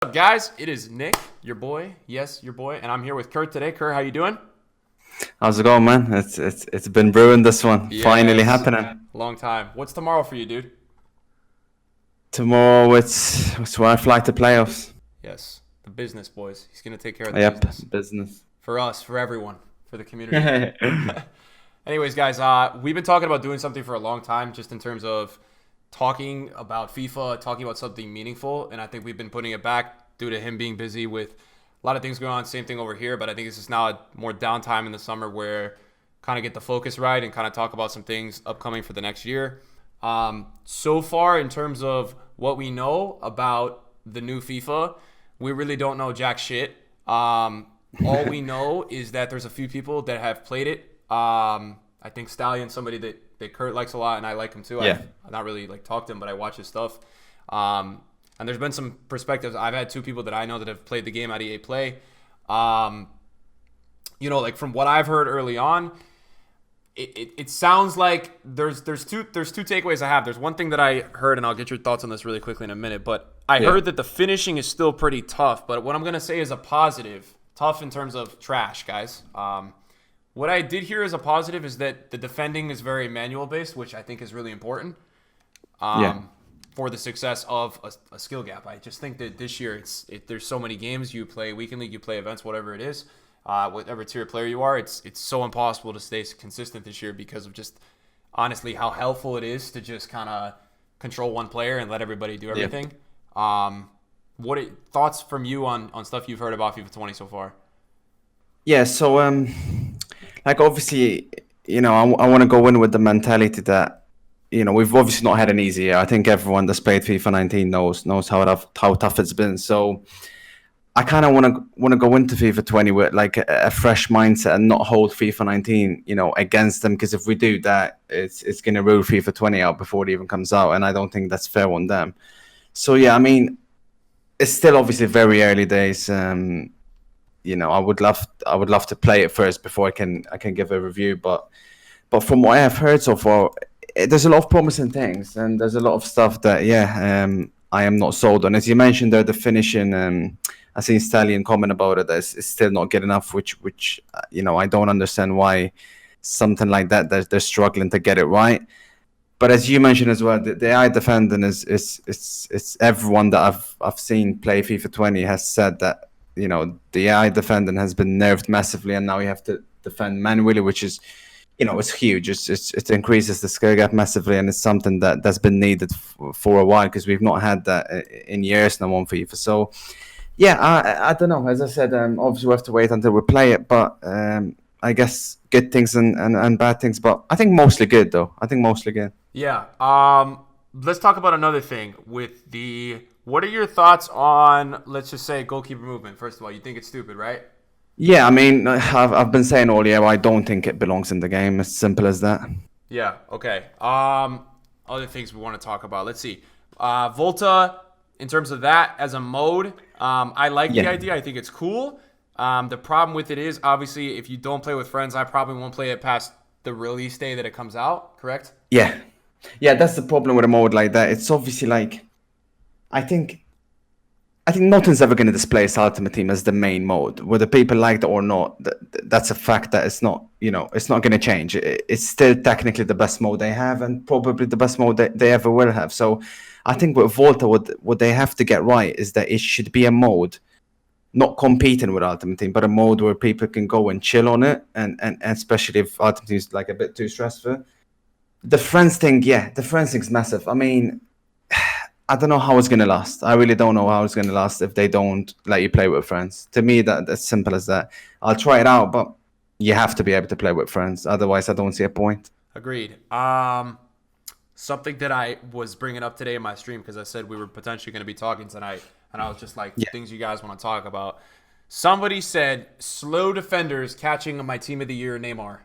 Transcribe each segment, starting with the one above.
What's up, guys? It is Nick, your boy. Yes, your boy, and I'm here with Kurt today. Kurt, how you doing? How's it going, man? It's been brewing, this one. Finally Yes, happening. long time. What's tomorrow for you, dude? Tomorrow it's where I fly to playoffs. Yes, the business, boys. He's gonna take care of the Yep, business business. for us, for everyone, for the community. Anyways, guys, we've been talking about doing something for a long time, just in terms of talking about FIFA, talking about something meaningful, and I think we've been putting it back due to him being busy with a lot of things going on. Same thing over here, but I think it's just now a more downtime in the summer where kind of get the focus right and kind of talk about some things upcoming for the next year. So far, in terms of what we know about the new FIFA, we really don't know jack shit. All we know is that there's a few people that have played it. I think Stallion, somebody that Kurt likes a lot, and I like him too. Yeah. I've not really talked to him, but I watch his stuff. And there's been some perspectives. I've had two people that I know that have played the game at EA Play. From what I've heard early on, it sounds like there's two takeaways I have. There's one thing that I heard, and I'll get your thoughts on this really quickly in a minute. But I heard that the finishing is still pretty tough. But what I'm gonna say is a positive, tough in terms of trash, guys. What I did hear as a positive is that the defending is very manual based, which I think is really important. For the success of a skill gap. I just think that this year there's so many games you play, weekend league, you play events, whatever it is, whatever tier player you are, it's so impossible to stay consistent this year because of just honestly how helpful it is to just kind of control one player and let everybody do everything. Thoughts from you on stuff you've heard about FIFA 20 so far? Yeah, so obviously, I want to go in with the mentality that we've obviously not had an easy year. I think everyone that's played FIFA 19 knows how tough it's been. So I kind of want to go into FIFA 20 with like a fresh mindset and not hold FIFA 19, against them, because if we do that, it's going to rule FIFA 20 out before it even comes out, and I don't think that's fair on them. So yeah, I mean, it's still obviously very early days. I would love to play it first before I can give a review, but from what I have heard so far, there's a lot of promising things, and there's a lot of stuff that I am not sold on. As you mentioned there, the finishing, I seen Stallion comment about it, that it's still not good enough, which I don't understand why something like that they're struggling to get it right. But as you mentioned as well, the AI defending is everyone that I've seen play FIFA 20 has said that the AI defending has been nerfed massively, and now you have to defend manually, which is it's huge. It increases the skill gap massively, and it's something that's been needed for a while, because we've not had that in years now on FIFA. So yeah, I don't know. As I said, obviously we have to wait until we play it, but I guess good things and bad things, but I think mostly good though. I think mostly good. Yeah. Let's talk about another thing with what are your thoughts on, let's just say, goalkeeper movement? First of all, you think it's stupid, right? Yeah, I mean, I've been saying all year I don't think it belongs in the game. As simple as that. Yeah. Okay. Other things we want to talk about. Let's see. Volta, in terms of that as a mode, I like the idea. I think it's cool. The problem with it is, obviously, if you don't play with friends, I probably won't play it past the release day that it comes out. Correct? Yeah, that's the problem with a mode like that. It's obviously like, I think nothing's ever going to displace Ultimate Team as the main mode, whether people like it or not. That's a fact that it's not, it's not going to change. It's still technically the best mode they have, and probably the best mode they ever will have. So I think with Volta, what they have to get right is that it should be a mode not competing with Ultimate Team, but a mode where people can go and chill on it, and especially if Ultimate Team is like a bit too stressful. The friends thing's massive. I mean, I don't know how it's going to last. I really don't know how it's going to last if they don't let you play with friends. To me, that's simple as that. I'll try it out, but you have to be able to play with friends. Otherwise, I don't see a point. Agreed. Something that I was bringing up today in my stream, because I said we were potentially going to be talking tonight, and I was just like, things you guys want to talk about. Somebody said, slow defenders catching my team of the year, Neymar.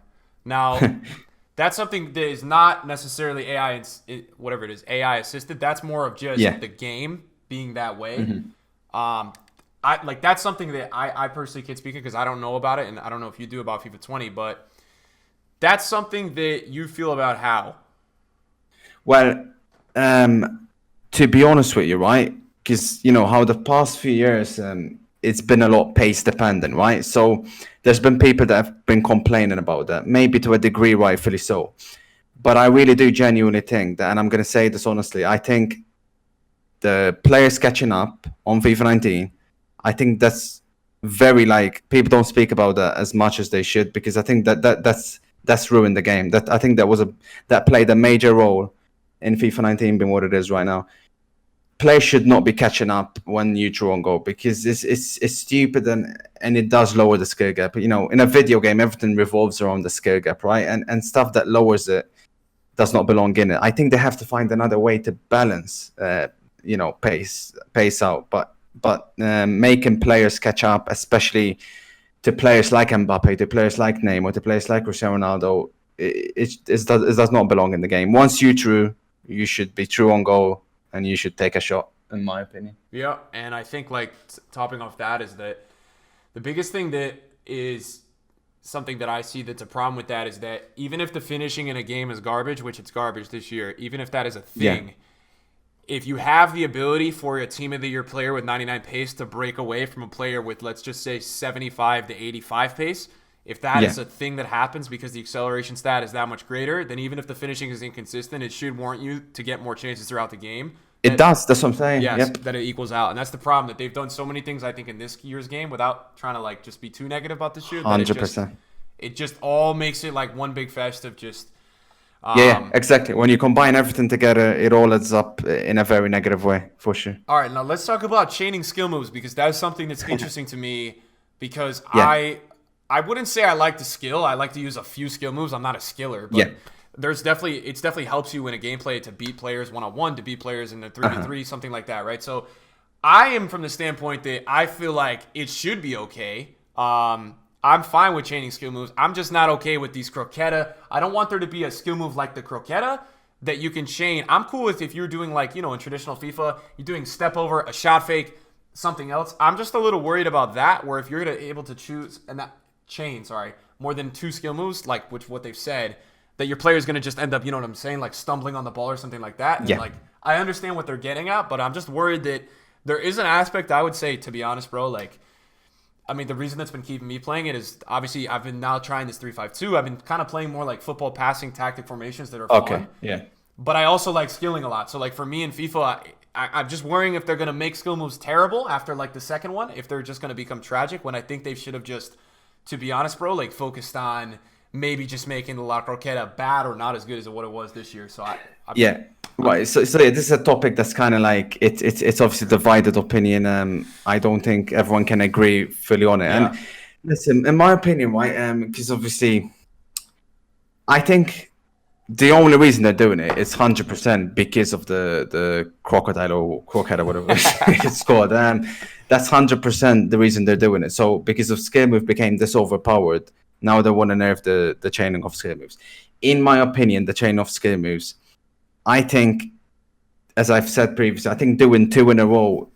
Now... That's something that is not necessarily AI, whatever it is, AI assisted. That's more of just the game being that way. Mm-hmm. That's something that I personally can't speak of, because I don't know about it, and I don't know if you do about FIFA 20, but that's something that you feel about how? Well, to be honest with you, right? because you know how the past few years it's been a lot pace dependent, right? So there's been people that have been complaining about that, maybe to a degree, rightfully so. But I really do genuinely think that, and I'm going to say this honestly, I think the players catching up on FIFA 19, I think that's very like people don't speak about that as much as they should, because I think that's ruined the game. That I think that played a major role in FIFA 19 being what it is right now. Players should not be catching up when you draw on goal, because it's stupid and it does lower the skill gap. You know, in a video game, everything revolves around the skill gap, right? And stuff that lowers it does not belong in it. I think they have to find another way to balance, pace out, but making players catch up, especially to players like Mbappe, to players like Neymar, to players like Cristiano Ronaldo, it does not belong in the game. Once you true, you should be true on goal, and you should take a shot, in my opinion. Yeah, and I think like topping off that is that the biggest thing that is something that I see that's a problem with that is that even if the finishing in a game is garbage, which it's garbage this year, even if that is a thing, if you have the ability for a team of the year player with 99 pace to break away from a player with, let's just say, 75 to 85 pace, if that is a thing that happens because the acceleration stat is that much greater, then even if the finishing is inconsistent, it should warrant you to get more chances throughout the game. It does. That's what I'm saying. Yes, that it equals out. And that's the problem, that they've done so many things, I think, in this year's game without trying to like just be too negative about the shit. 100%. It just all makes it like one big fest of just... yeah, exactly. When you combine everything together, it all adds up in a very negative way, for sure. All right, now let's talk about chaining skill moves, because that's something that's interesting to me, because I wouldn't say I like the skill. I like to use a few skill moves. I'm not a skiller, but it definitely helps you in a gameplay to beat players 1-on-1, to beat players in the 3v3, something like that, right? So I am from the standpoint that I feel like it should be okay. I'm fine with chaining skill moves. I'm just not okay with these croqueta. I don't want there to be a skill move like the croqueta that you can chain. I'm cool with if you're doing like, in traditional FIFA, you're doing step over, a shot fake, something else. I'm just a little worried about that, where if you're able to choose and that chain, more than 2 skill moves, like what they've said, that your player is going to just end up, you know what I'm saying, like stumbling on the ball or something like that. And like, I understand what they're getting at, but I'm just worried that there is an aspect, I would say, to be honest, bro, like, I mean, the reason that's been keeping me playing it is obviously I've been now trying this 3-5-2. I've been kind of playing more like football passing tactic formations that are fun. Yeah. But I also like skilling a lot. So like for me in FIFA, I'm just worrying if they're going to make skill moves terrible after like the second one, if they're just going to become tragic, when I think they should have just, to be honest, bro, like focused on maybe just making the La Croqueta bad or not as good as what it was this year. So Right. So yeah, this is a topic that's kind of like it's obviously divided opinion. I don't think everyone can agree fully on it. Yeah. And listen, in my opinion, right, because obviously, I think the only reason they're doing it is 100% because of the crocodile or croquette or whatever it's called. That's 100% the reason they're doing it. So because of skill move became this overpowered, now they want to nerf the chaining of skill moves. In my opinion, the chain of skill moves, I think, as I've said previously, I think doing 2 in a row,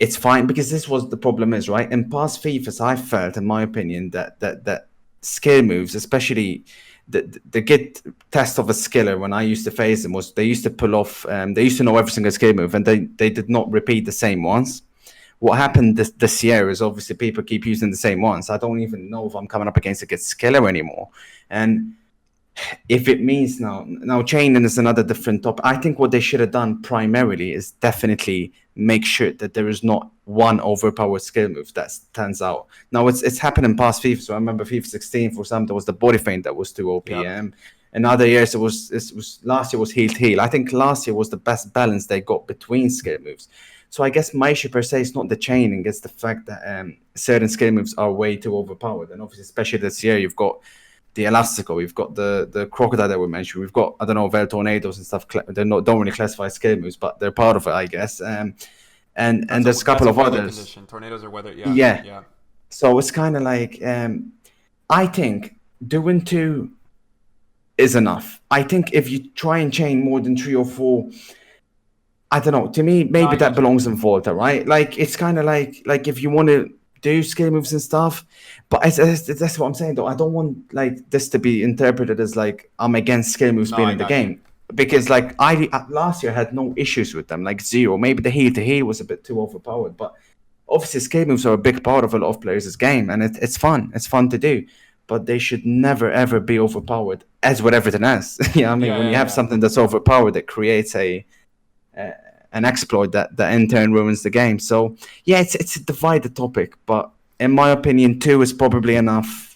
it's fine, because this was the problem is, right? In past FIFAs, I felt, in my opinion, that skill moves, especially the good test of a skiller when I used to face them, was they used to pull off, they used to know every single skill move, and they did not repeat the same ones. What happened this year is obviously people keep using the same ones. I don't even know if I'm coming up against a good skiller anymore. And if it means now chaining is another different topic. I think what they should have done primarily is definitely make sure that there is not one overpowered skill move that stands out. Now it's happened in past FIFA. So I remember FIFA 16, for example, there was the body feint that was too OP. In other years, it was last year was heel to heel. I think last year was the best balance they got between skill moves. So I guess my issue per se is not the chaining, it's the fact that certain skill moves are way too overpowered. And obviously, especially this year, you've got the Elastico, we've got the Crocodile that we mentioned, we've got, I don't know, Vel Tornadoes and stuff. They don't really classify skill moves, but they're part of it, I guess. And there's a couple of others. Condition. Tornadoes are weather, yeah. So it's kind of like, I think doing 2 is enough. I think if you try and chain more than 3 or 4, I don't know, to me, maybe that belongs in Volta, right? Like, it's kind of like if you want to do skill moves and stuff, but that's what I'm saying, though. I don't want like this to be interpreted as like I'm against skill moves being in the game. because like I last year had no issues with them, like zero. Maybe the heal to heal was a bit too overpowered, but obviously escape moves are a big part of a lot of players' game, and it's fun. It's fun to do, but they should never ever be overpowered. As with everything else, I mean, when you have something that's overpowered, it creates an exploit that in turn ruins the game. So yeah, it's a divided topic, but in my opinion, 2 is probably enough.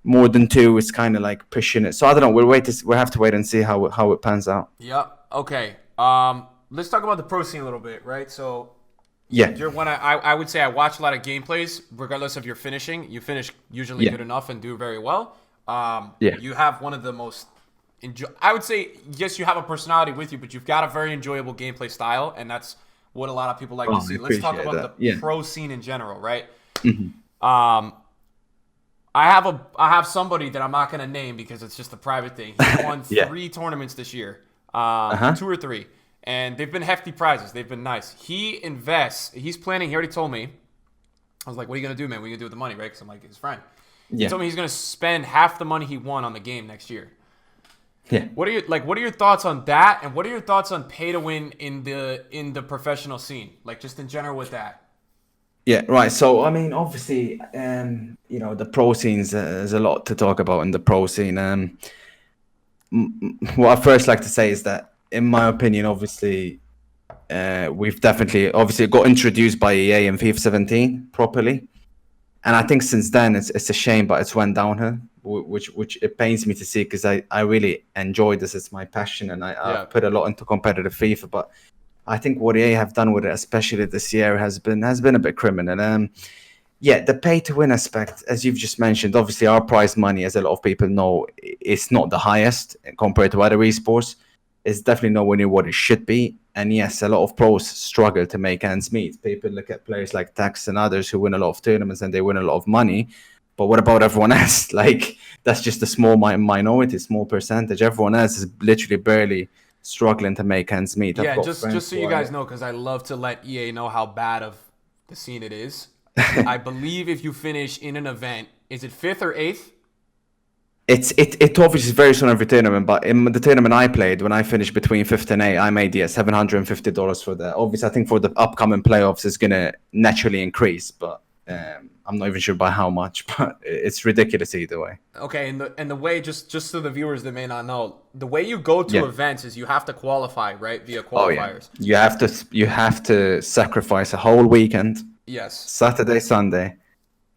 More than 2 is kind of like pushing it. So I don't know. We'll have to wait and see how it pans out. Yeah. Okay. Let's talk about the pro scene a little bit, right? So yeah, you're one. I would say I watch a lot of gameplays, regardless of your finishing. You finish usually good enough and do very well. You have one of the most. I would say yes, you have a personality with you, but you've got a very enjoyable gameplay style, and that's what a lot of people like to see. Let's talk about the pro scene in general, right? Mm-hmm. I have somebody that I'm not going to name because it's just a private thing. He won 3 tournaments this year, 2 or 3, and they've been hefty prizes. They've been nice. He invests. He's planning. He already told me. I was like, "What are you going to do, man? What are you going to do with the money, right?" Because I'm like his friend. He told me he's going to spend half the money he won on the game next year. Yeah. What are your thoughts on that? And what are your thoughts on pay to win in the professional scene? Like just in general with that. Yeah, right. So I mean, obviously, the pro scenes, there's a lot to talk about in the pro scene. What I first like to say is that, in my opinion, obviously, we've definitely got introduced by EA in FIFA 17 properly, and I think since then it's a shame, but it's went downhill, which it pains me to see because I really enjoy this. It's my passion, and I put a lot into competitive FIFA, but I think what EA have done with it, especially this year, has been a bit criminal. The pay to win aspect, as you've just mentioned, obviously our prize money, as a lot of people know, is not the highest compared to other esports. It's definitely nowhere near what it should be. And yes, a lot of pros struggle to make ends meet. People look at players like Tax and others who win a lot of tournaments and they win a lot of money. But what about everyone else? Like, that's just a small minority, small percentage. Everyone else is literally barely struggling to make ends meet. Yeah, just so you guys know, because I love to let EA know how bad of the scene it is. I believe if you finish in an event, is it 5th or 8th? It obviously varies on every tournament, but in the tournament I played, when I finished between 5th and 8th, I made $750 for that. Obviously, I think for the upcoming playoffs, it's gonna naturally increase, but I'm not even sure by how much. But it's ridiculous either way. Okay, and the way, just so the viewers that may not know, the way you go to events is you have to qualify, right, via qualifiers. Oh, yeah. You have to sacrifice a whole weekend. Yes. Saturday, Sunday,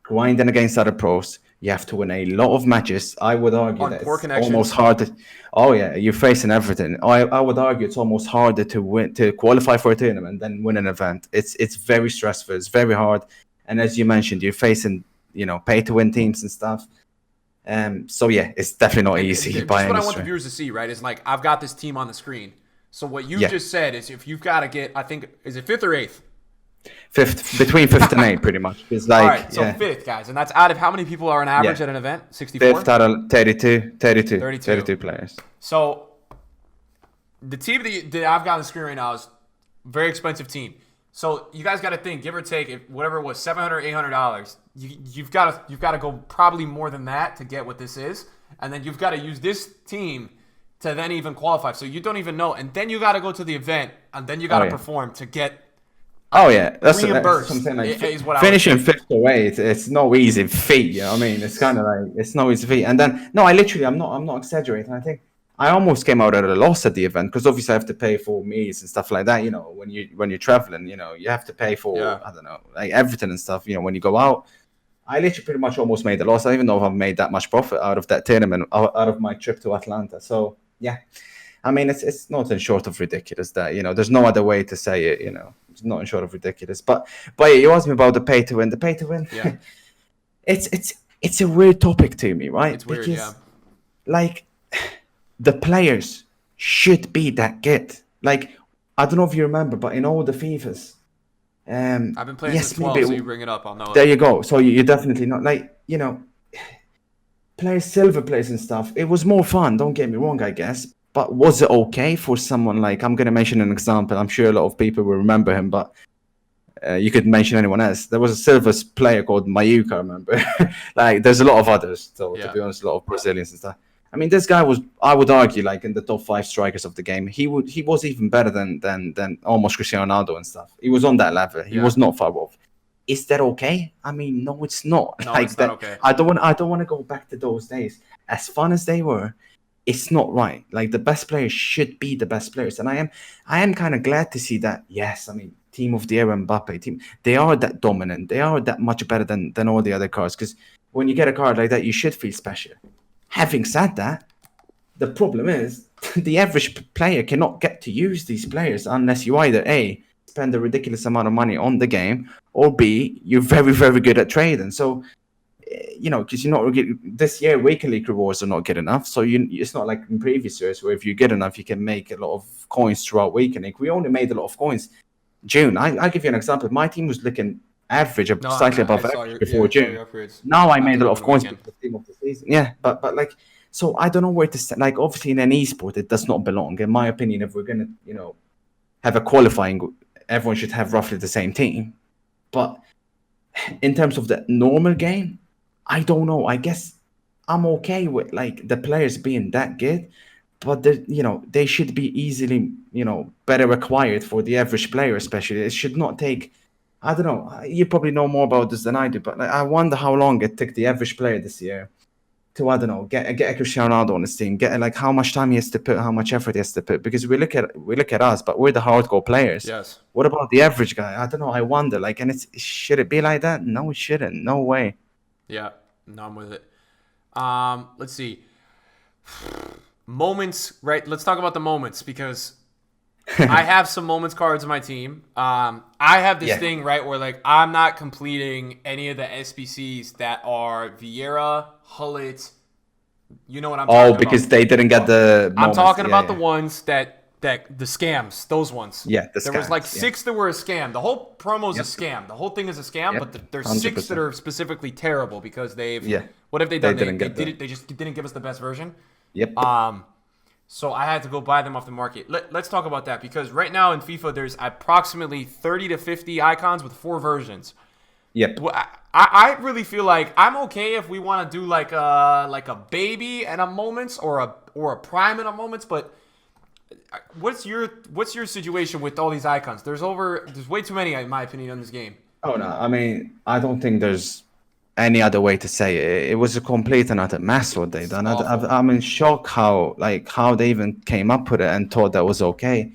grinding against other pros. You have to win a lot of matches. I would argue that it's almost harder. Oh yeah, you're facing everything. I would argue it's almost harder to qualify for a tournament than win an event. It's very stressful. It's very hard. And as you mentioned, you're facing pay to win teams and stuff. So yeah, it's definitely not easy. That's what I want the viewers to see, right? Is like, I've got this team on the screen. So what you just said is, if you've got to get, I think, is it 5th or 8th? 5th, between 5th and 8th, pretty much. It's like, all right, so 5th, guys, and that's out of how many people are on average at an event? 64? 5th out of 32 players. So the team that I've got on the screen right now is a very expensive team. So you guys got to think, give or take, whatever it was, $700, $800. You've got to go probably more than that to get what this is, and then you've got to use this team to then even qualify. So you don't even know, and then you got to go to the event, and then you got to perform to get. Oh yeah, that's something like finishing 5th or 8th. It's no easy feat. You know what I mean? It's kind of like, it's no easy feat. And then I'm not exaggerating. I think I almost came out at a loss at the event because obviously I have to pay for meals and stuff like that. When you're traveling, you have to pay for I don't know, like everything and stuff. When you go out, I literally pretty much almost made a loss. I don't even know if I've made that much profit out of that tournament, out of my trip to Atlanta. So yeah. I mean, it's nothing short of ridiculous that, there's no other way to say it, it's nothing short of ridiculous. But yeah, you asked me about the pay to win. The pay to win, it's a weird topic to me, right? It's weird, because, like, the players should be that good. Like, I don't know if you remember, but in all the FIFAs, I've been playing since 12, so you bring it up, I'll know there you go. So you definitely not, like, players, silver players and stuff. It was more fun, don't get me wrong, I guess. But was it okay for someone like, I'm going to mention an example. I'm sure a lot of people will remember him, but you could mention anyone else. There was a silver player called Mayuka, I remember. Like, there's a lot of others, so to be honest, a lot of Brazilians and stuff. I mean, this guy was, I would argue, like in the top 5 strikers of the game. He was even better than almost Cristiano Ronaldo and stuff. He was on that level. He was not far off. Is that okay? I mean, no, it's not. No, like it's that, not okay. I don't want to go back to those days. As fun as they were, it's not right. Like the best players should be the best players, and I am kind of glad to see that. Yes, I mean, team of the year Mbappe team, they are that dominant. They are that much better than all the other cards. Because when you get a card like that, you should feel special. Having said that, the problem is the average player cannot get to use these players unless you either A, spend a ridiculous amount of money on the game, or B, you're very, very good at trading. So, because you're not this year, weekend league rewards are not good enough. So it's not like in previous years where if you're good enough, you can make a lot of coins throughout weekend league. We only made a lot of coins. June, I'll give you an example. My team was looking average, slightly above average before June. Now I made a lot of coins with the team of the season. Yeah, but like, so I don't know where to stand. Like, obviously in an esport, it does not belong. In my opinion, if we're gonna, have a qualifying, everyone should have roughly the same team. But in terms of the normal game, I don't know. I guess I'm okay with like the players being that good, but they should be easily, better acquired for the average player, especially. It should not take. I don't know. You probably know more about this than I do, but like, I wonder how long it took the average player this year to, I don't know, get a Cristiano Ronaldo on his team, get like how much time he has to put, how much effort he has to put. Because we look at us, but we're the hardcore players. Yes. What about the average guy? I don't know. I wonder. Like, and should it be like that? No, it shouldn't. No way. Yeah, no, I'm with it. Let's see. Moments, right? Let's talk about the moments because I have some moments cards in my team. I have this thing, right, where like I'm not completing any of the SBCs that are Vieira, Hullet. You know what I'm talking about? Oh, because they didn't get the moments. I'm talking about the ones that the scams, those ones. Yeah, there was like 6 that were a scam. The whole promo is a scam. The whole thing is a scam, but there's 6 that are specifically terrible because they've. Yeah. What have they done? They just didn't give us the best version. Yep. So I had to go buy them off the market. Let's talk about that because right now in FIFA there's approximately 30 to 50 icons with 4 versions. Yep. I really feel like I'm okay if we want to do like a baby and a moments or a prime and a moments, but what's your situation with all these icons? There's way too many in my opinion in this game. Oh no, I mean I don't think there's any other way to say it. It was a complete and utter mess what they done. I'm in shock how they even came up with it and thought that was okay.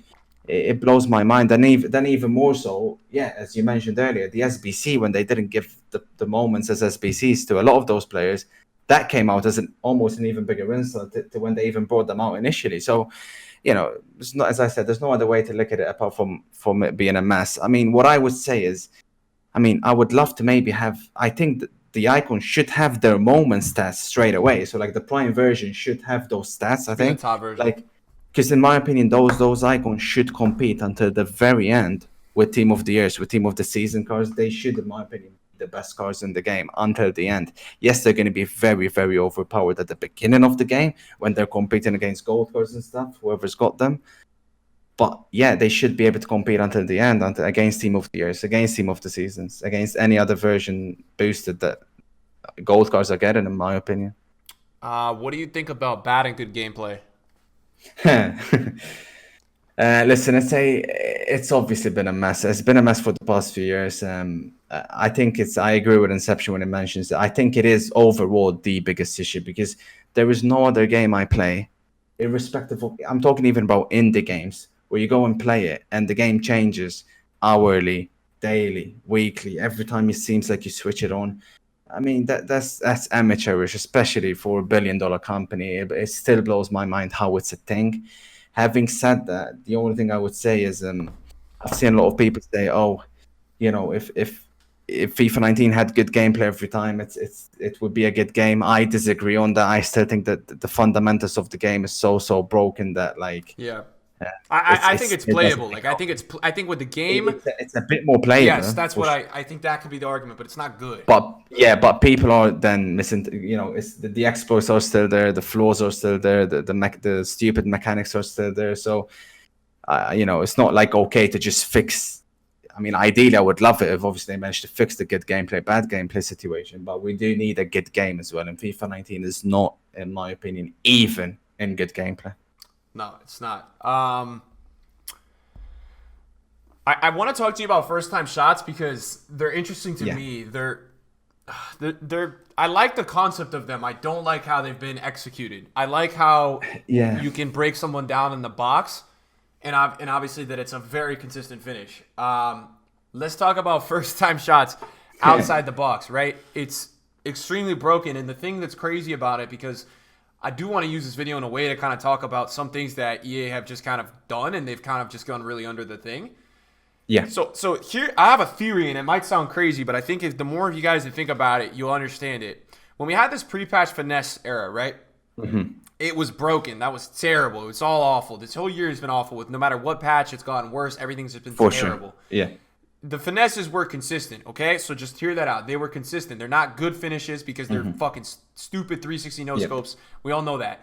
It blows my mind. And even more so, as you mentioned earlier, the SBC, when they didn't give the moments as SBCs to a lot of those players, that came out as almost an even bigger insult to when they even brought them out initially. So, it's not, as I said, there's no other way to look at it apart from it being a mess. I mean, what I would say is, I would love to maybe have, I think the icon should have their moment stats straight away. So like the prime version should have those stats, I think. The top version. Like, because in my opinion, those icons should compete until the very end with Team of the Years, with Team of the Season cards. They should, in my opinion, be the best cards in the game until the end. Yes, they're going to be very, very overpowered at the beginning of the game when they're competing against gold cards and stuff, whoever's got them. But yeah, they should be able to compete until the end, against Team of the Years, against Team of the Seasons, against any other version boosted that gold cards are getting, in my opinion. What do you think about bad and good gameplay? Listen, it's obviously been a mess. It's been a mess for the past few years. I think I agree with Inception when it mentions that. I think it is overall the biggest issue because there is no other game I play, irrespective of, I'm talking even about indie games, where you go and play it and the game changes hourly, daily, weekly, every time it seems like you switch it on. I mean, that's amateurish, especially for $1 billion company. It still blows my mind how it's a thing. Having said that, the only thing I would say is I've seen a lot of people say, oh, if FIFA 19 had good gameplay every time, it would be a good game. I disagree on that. I still think that the fundamentals of the game is so broken that I think it's playable. Like I think with the game, it's a bit more playable. Yes, that's what I think that could be the argument, but it's not good. But people are then missing. It's the exploits are still there, the flaws are still there, the stupid mechanics are still there. So, it's not like okay to just fix. I mean, ideally, I would love it if obviously they managed to fix the good gameplay, bad gameplay situation. But we do need a good game as well. And FIFA 19 is not, in my opinion, even in good gameplay. No, it's not. I want to talk to you about first time shots because they're interesting to me. They're I like the concept of them. I don't like how they've been executed. I like how you can break someone down in the box, and obviously that it's a very consistent finish. Let's talk about first time shots outside the box, right? It's extremely broken, and the thing that's crazy about it, because I do want to use this video in a way to kind of talk about some things that EA have just kind of done, and they've kind of just gone really under the thing. Yeah. So here I have a theory, and it might sound crazy, but I think if the more of you guys that think about it, you'll understand it. When we had this pre-patch finesse era, right? It was broken. That was terrible. It's all awful. This whole year has been awful. With no matter what patch, it's gotten worse. Everything's just been terrible. Sure. Yeah. The finesses were consistent, okay? So just hear that out. They were consistent. They're not good finishes because they're fucking stupid 360 no-scopes. We all know that.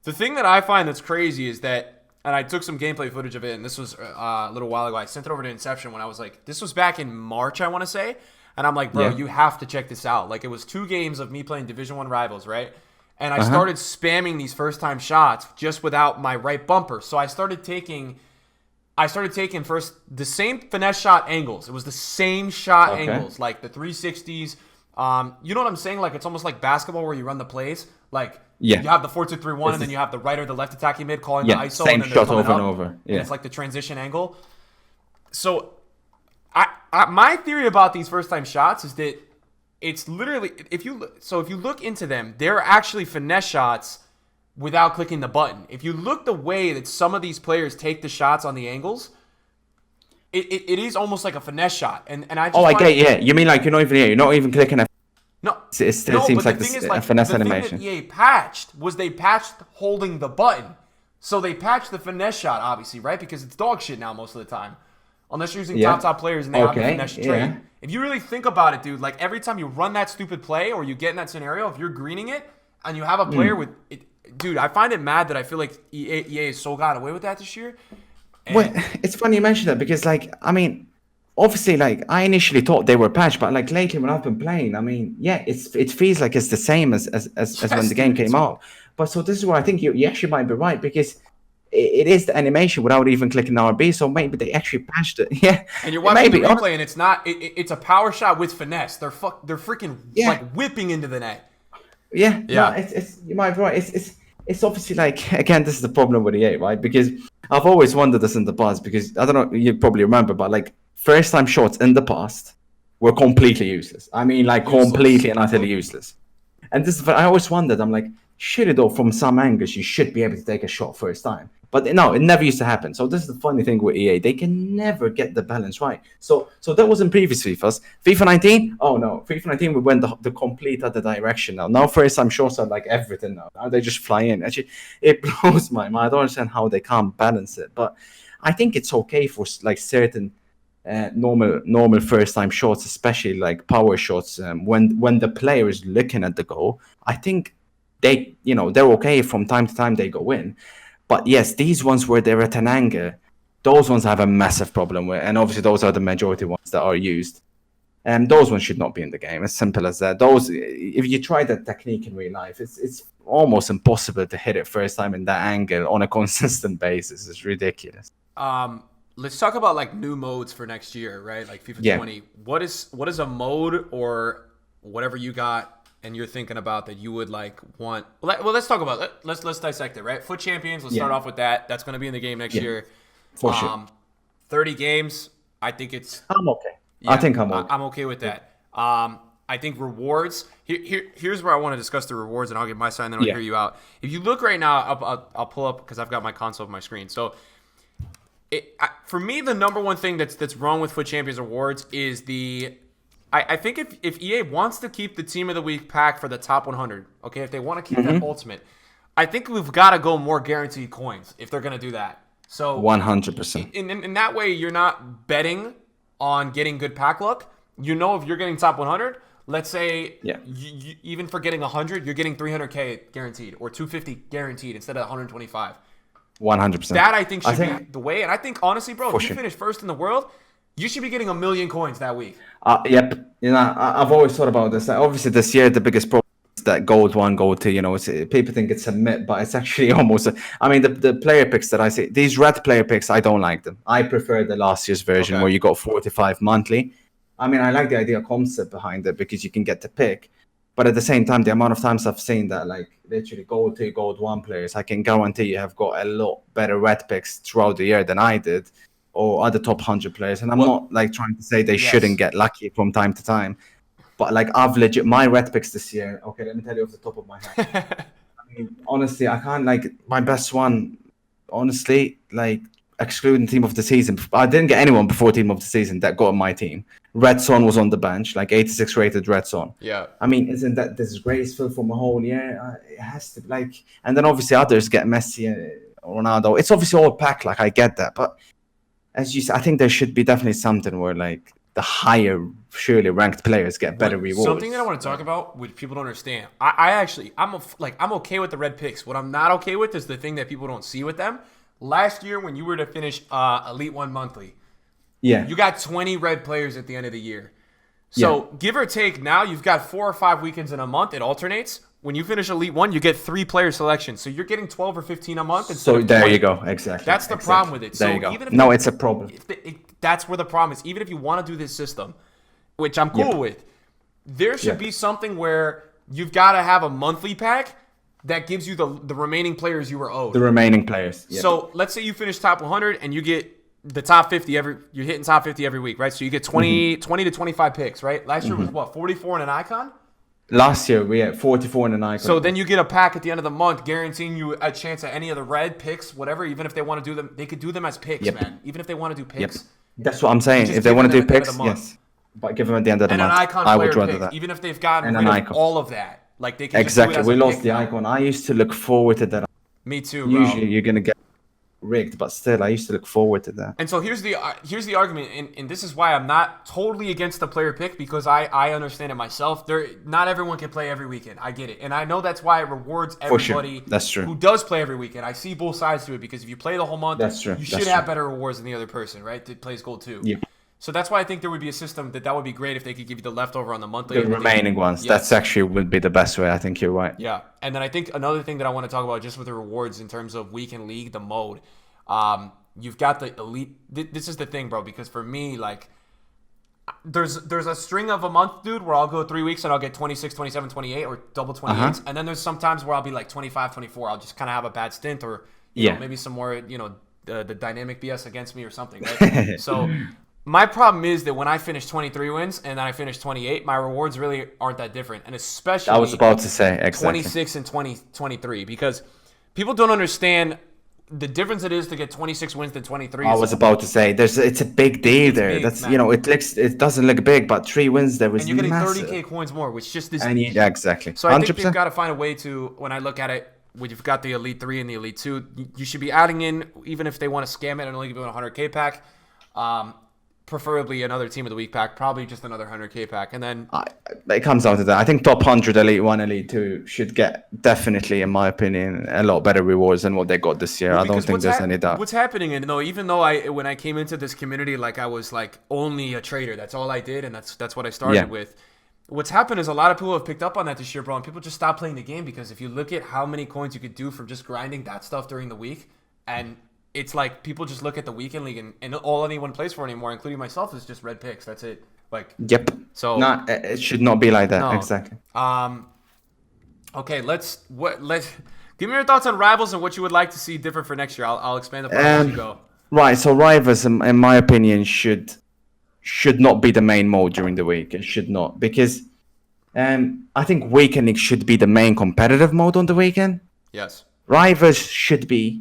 The thing that I find that's crazy is that, and I took some gameplay footage of it, and this was a little while ago. I sent it over to Inception when I was like, this was back in March, I want to say. And I'm like, bro, you have to check this out. Like, it was 2 games of me playing Division 1 Rivals, right? And I started spamming these first-time shots just without my right bumper. So I started taking first the same finesse shot angles. It was the same shot angles, like the 360s. You know what I'm saying? Like, it's almost like basketball where you run the plays. Like, you have the 4-2-3-1, and then you have the right or the left attacking mid calling the ISO. Same and then shot over and over. And it's like the transition angle. So my theory about these first-time shots is that it's literally, if you look into them, they're actually finesse shots without clicking the button. If you look the way that some of these players take the shots on the angles, it is almost like a finesse shot. And I just I get it. You mean like you're not even clicking a... No, it still seems like a finesse animation. The thing that EA patched was they patched holding the button. So they patched the finesse shot, obviously, right? Because it's dog shit now most of the time. Unless you're using top players and they have the finesse trait. If you really think about it, dude, like every time you run that stupid play or you get in that scenario, if you're greening it and you have a player with it, dude, I find it mad that I feel like EA has so got away with that this year. Well, it's funny you mention that because, like, I mean, obviously, like, I initially thought they were patched, but like lately when I've been playing, I mean, it feels like it's the same as when the game came out. But so this is where I think you actually might be right, because it is the animation without even clicking RB, so maybe they actually patched it. Yeah. And you're watching the replay, and it's not. It's a power shot with finesse. They're freaking like whipping into the net. Yeah. No, it's you might be right. It's obviously like, again, this is the problem with EA, right? Because I've always wondered this in the past, because I don't know, you probably remember, but like first time shots in the past were completely useless. I mean, like completely and utterly useless. And this is, I always wondered, I'm like, surely though, from some angles, you should be able to take a shot first time. But no, it never used to happen. So this is the funny thing with EA. They can never get the balance right. So that was in previous FIFAs. FIFA 19? Oh no. FIFA 19, we went the complete other direction now. Now first time shots are like everything now. Now they just fly in. Actually, it blows my mind. I don't understand how they can't balance it. But I think it's okay for like certain normal first time shots, especially like power shots. When the player is looking at the goal, I think they're okay from time to time they go in. But yes, these ones where they're at an angle, those ones I have a massive problem with. And obviously those are the majority ones that are used. And those ones should not be in the game. As simple as that. Those, if you try that technique in real life, it's almost impossible to hit it first time in that angle on a consistent basis. It's ridiculous. Let's talk about like new modes for next year, right? Like FIFA 20. What is a mode or whatever you got and you're thinking about that you would like want? Well, let's talk about it. Let's dissect it, right? FUT Champions. Let's start off with that. That's going to be in the game next year. For sure. 30 games. I think it's. I'm okay. I think I'm okay. I'm okay with that. I think rewards. Here's where I want to discuss the rewards, and I'll get my side, and then I'll hear you out. If you look right now, I'll pull up because I've got my console on my screen. So, for me, the number one thing that's wrong with FUT Champions rewards is I think if EA wants to keep the Team of the Week pack for the top 100, okay, if they want to keep that ultimate, I think we've got to go more guaranteed coins if they're going to do that. So 100%. In that way, you're not betting on getting good pack luck. You know, if you're getting top 100, let's say you, even for getting 100, you're getting 300K guaranteed or 250 guaranteed instead of 125. 100%. That I think should be the way. And I think, honestly, bro, if you finish first in the world, You should be getting 1 million coins that week. Yep. I've always thought about this. Obviously, this year the biggest problem is that gold 1, gold 2. People think it's a myth, but it's actually almost. I mean, the player picks that I see, these red player picks, I don't like them. I prefer the last year's version where you got 45 monthly. I mean, I like the idea concept behind it because you can get to pick. But at the same time, the amount of times I've seen that, like literally gold 2, gold 1 players, I can guarantee you have got a lot better red picks throughout the year than I did, or other top 100 players. And I'm not like trying to say they shouldn't get lucky from time to time, but like I've legit my red picks this year. Okay, let me tell you off the top of my head. I mean, honestly, I can't like my best one. Honestly, like excluding team of the season, I didn't get anyone before team of the season that got on my team. Red Son was on the bench, like 86 rated Red Son. Yeah. I mean, isn't that disgraceful for my whole year? It has to like, and then obviously others get Messi and Ronaldo. It's obviously all packed, like I get that, but as you said, I think there should be definitely something where like the higher, surely ranked players get better rewards. Something that I want to talk about, which people don't understand. I'm okay with the red picks. What I'm not okay with is the thing that people don't see with them. Last year, when you were to finish Elite 1 monthly, you got 20 red players at the end of the year. So give or take, now you've got 4 or 5 weekends in a month. It alternates. When you finish Elite 1, you get 3 player selections. So you're getting 12 or 15 a month. So there you go. Exactly. That's the problem with it. There so you go. Even if no, it's a problem. That's where the problem is. Even if you want to do this system, which I'm cool with, there should be something where you've got to have a monthly pack that gives you the remaining players you were owed. The remaining players. Yep. So let's say you finish top 100 and you get the top 50 you're hitting top 50 every week, right? So you get 20 to 25 picks, right? Last year was what, 44 and an icon? Last year we had 44 and an icon. So then you get a pack at the end of the month guaranteeing you a chance at any of the red picks, whatever. Even if they want to do them, they could do them as picks, man. Even if they want to do picks. That's what I'm saying. If they want to do picks, yes. But give them at the end of the month. And an icon I player would rather pick, that. even if they've gotten rid of all of that. Like they can exactly. Just do it as we a lost pick the now. icon. I used to look forward to that. Me too, bro. Usually you're gonna get rigged, but still, I used to look forward to that. And so here's the argument, and this is why I'm not totally against the player pick, because I understand it myself. Not everyone can play every weekend. I get it, and I know that's why it rewards everybody That's true. who does play every weekend. I see both sides to it, because if you play the whole month, that's true. You should have better rewards than the other person, right? That plays gold too. Yeah. So that's why I think there would be a system that would be great if they could give you the leftover on the monthly. The remaining ones. Yes. That's actually would be the best way. I think you're right. Yeah, and then I think another thing that I want to talk about just with the rewards in terms of weekend league, the mode. You've got the elite. This is the thing, bro, because for me, like, there's a string of a month, dude, where I'll go 3 weeks and I'll get 26, 27, 28 or double 28. And then there's some times where I'll be like 25, 24. I'll just kind of have a bad stint or you know, maybe some more, the dynamic BS against me or something, right? So my problem is that when I finish 23 wins and then I finish 28, my rewards really aren't that different. And especially I was about to say exactly 26 and 23, because people don't understand the difference it is to get 26 wins than 23. I was about to say it's a big deal there. Big, that's man. It doesn't look big, but 3 wins there was and you're getting massive. 30k coins more, which just is exactly. So I think they've got to find a way to, when I look at it, when you've got the Elite 3 and the Elite 2, you should be adding in, even if they want to scam it and only give you a 100k pack, preferably another Team of the Week pack, probably just another 100k pack, and then it comes down to that. I think top 100, Elite 1, Elite 2 should get, definitely, in my opinion, a lot better rewards than what they got this year. I don't think there's any doubt. What's happening, and even though when I came into this community, like I was like only a trader, that's all I did, and that's what I started with. What's happened is a lot of people have picked up on that this year, bro, and people just stopped playing the game, because if you look at how many coins you could do from just grinding that stuff during the week, and it's like people just look at the weekend league and all anyone plays for anymore, including myself, is just red picks. That's it. Like, yep. So no, it should not be like that. No. Exactly. Okay, let's give me your thoughts on rivals and what you would like to see different for next year. I'll expand upon as you go. Right. So rivals, in my opinion, should not be the main mode during the week. It should not, because I think weekend league should be the main competitive mode on the weekend. Yes. Rivals should be.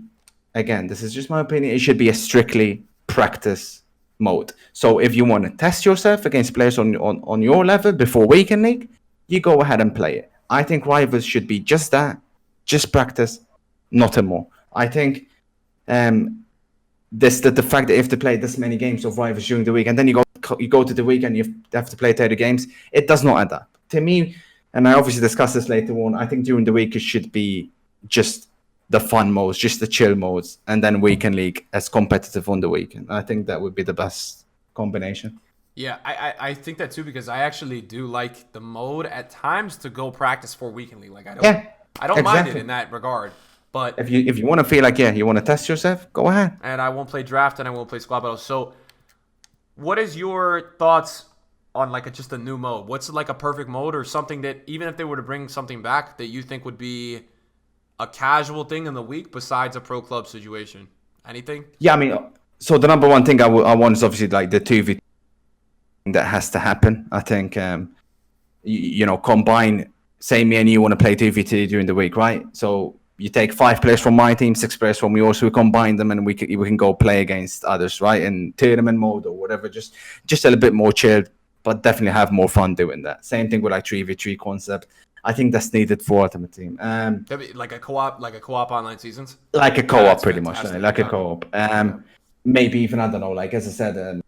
Again, this is just my opinion. It should be a strictly practice mode. So if you want to test yourself against players on your level before weekend league, you go ahead and play it. I think rivals should be just that, just practice, not more. I think the fact that you have to play this many games of rivals during the week, and then you go to the weekend, you have to play 30 games. It does not add up to me. And I obviously discuss this later on. I think during the week it should be just the fun modes, just the chill modes, and then weekend league as competitive on the weekend. I think that would be the best combination. Yeah, I think that too, because I actually do like the mode at times to go practice for Weekend League. Like I don't mind it in that regard. But if you want to feel like you want to test yourself, go ahead. And I won't play draft and I won't play squad battles. So, what is your thoughts on like just a new mode? What's like a perfect mode or something that even if they were to bring something back that you think would be a casual thing in the week besides a pro club situation? Anything? Yeah, I mean, so the number one thing I want is obviously like the 2v that has to happen. I think combine. Say me and you want to play 2v2 during the week, right? So you take 5 players from my team, 6 players from yours, we combine them, and we can go play against others, right? In tournament mode or whatever, just a little bit more chilled, but definitely have more fun doing that. Same thing with like 3v3 concept. I think that's needed for Ultimate Team. Like a co-op online seasons. Like a co-op, pretty much, like a co-op. Maybe even I don't know. Like as I said,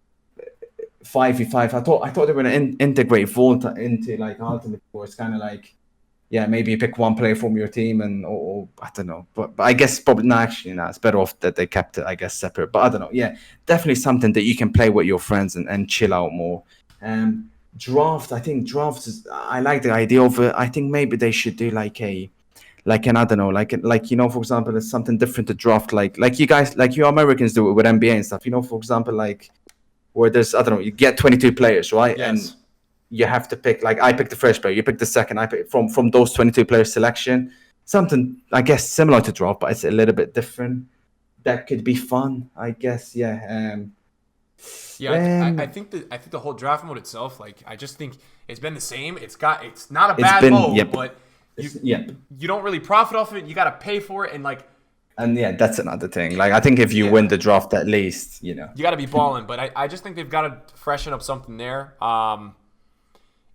5v5. I thought they were gonna integrate Volta into like Ultimate. Or it's kind of like. Yeah, maybe you pick one player from your team or I don't know. But I guess probably not actually. No, it's better off that they kept it, I guess, separate. But I don't know. Yeah, definitely something that you can play with your friends and chill out more. Draft, I think drafts is, I like the idea of it. I think maybe they should do like an I don't know, like for example, it's something different to draft like you guys, like you Americans do it with NBA and stuff. For example, like where there's I don't know, you get 22 players, right? Yes. And you have to pick, like I pick the first player, you pick the second, I pick from those 22 players selection. Something, I guess, similar to draft, but it's a little bit different. That could be fun, I guess. Yeah. I think the whole draft mode itself, like I just think it's been the same. It's not a bad mode, but you don't really profit off of it. You got to pay for it, and yeah, that's another thing. Like I think if you win the draft, at least you got to be balling. But I just think they've got to freshen up something there.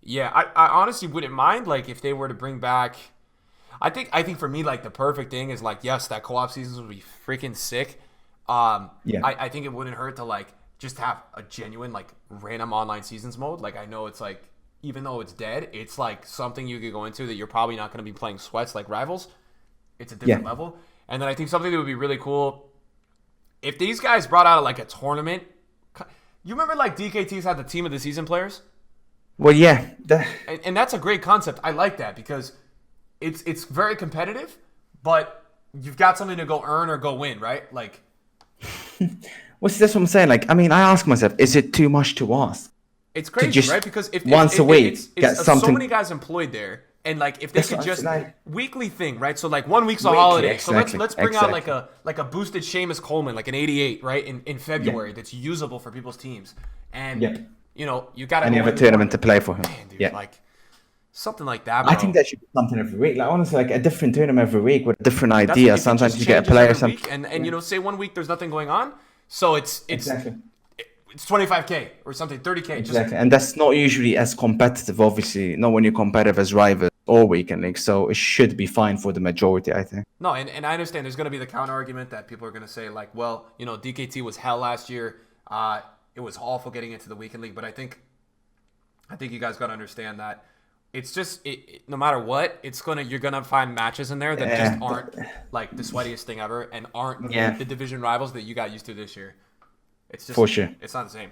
Yeah, I honestly wouldn't mind like if they were to bring back. I think for me like the perfect thing is like yes, that co-op seasons would be freaking sick. I think it wouldn't hurt to like just have a genuine like random online seasons mode. Like I know it's like even though it's dead, it's like something you could go into that you're probably not going to be playing sweats like rivals. It's a different level. And then I think something that would be really cool if these guys brought out like a tournament. You remember like DKT's had the team of the season players? Well, yeah, and that's a great concept. I like that because it's very competitive, but you've got something to go earn or go win, right? Like, well, see, that's what I'm saying. Like, I mean, I ask myself, is it too much to ask? It's crazy, right? Because if once a week, get something. So many guys employed there, and like if they could just weekly thing, right? So like 1 week's a holiday, exactly, so let's bring out like a boosted Seamus Coleman, like an 88, right? In February, that's usable for people's teams, and. You got to. And you have a tournament to play for him. Man, dude, like something like that. Bro. I think that should be something every week. Like honestly, like a different tournament every week with a different idea. Sometimes you get a player, and say 1 week there's nothing going on, so it's 25K or something, 30K. Exactly, and that's not usually as competitive. Obviously, not when you're competitive as rivals or weekend league. So it should be fine for the majority, I think. No, and I understand there's going to be the counter argument that people are going to say like, well, DKT was hell last year. It was awful getting into the weekend league, but I think you guys got to understand that it's just no matter what, you're gonna find matches in there that just aren't like the sweatiest thing ever and aren't the division rivals that you got used to this year. It's just for sure. It's not the same.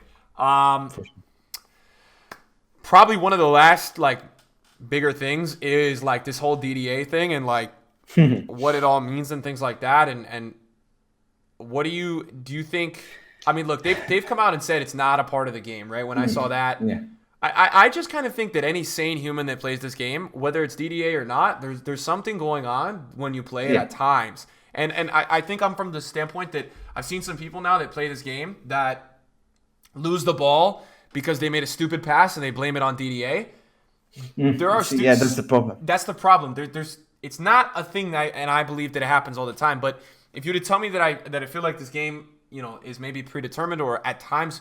Probably one of the last like bigger things is like this whole DDA thing and like what it all means and things like that and what do you think? I mean, look, they've come out and said it's not a part of the game, right? When I saw that, I just kind of think that any sane human that plays this game, whether it's DDA or not, there's something going on when you play it at times. And I think I'm from the standpoint that I've seen some people now that play this game that lose the ball because they made a stupid pass and they blame it on DDA. There are that's the problem. That's the problem. It's not a thing and I believe that it happens all the time. But if you were to tell me that I feel like this game, is maybe predetermined or at times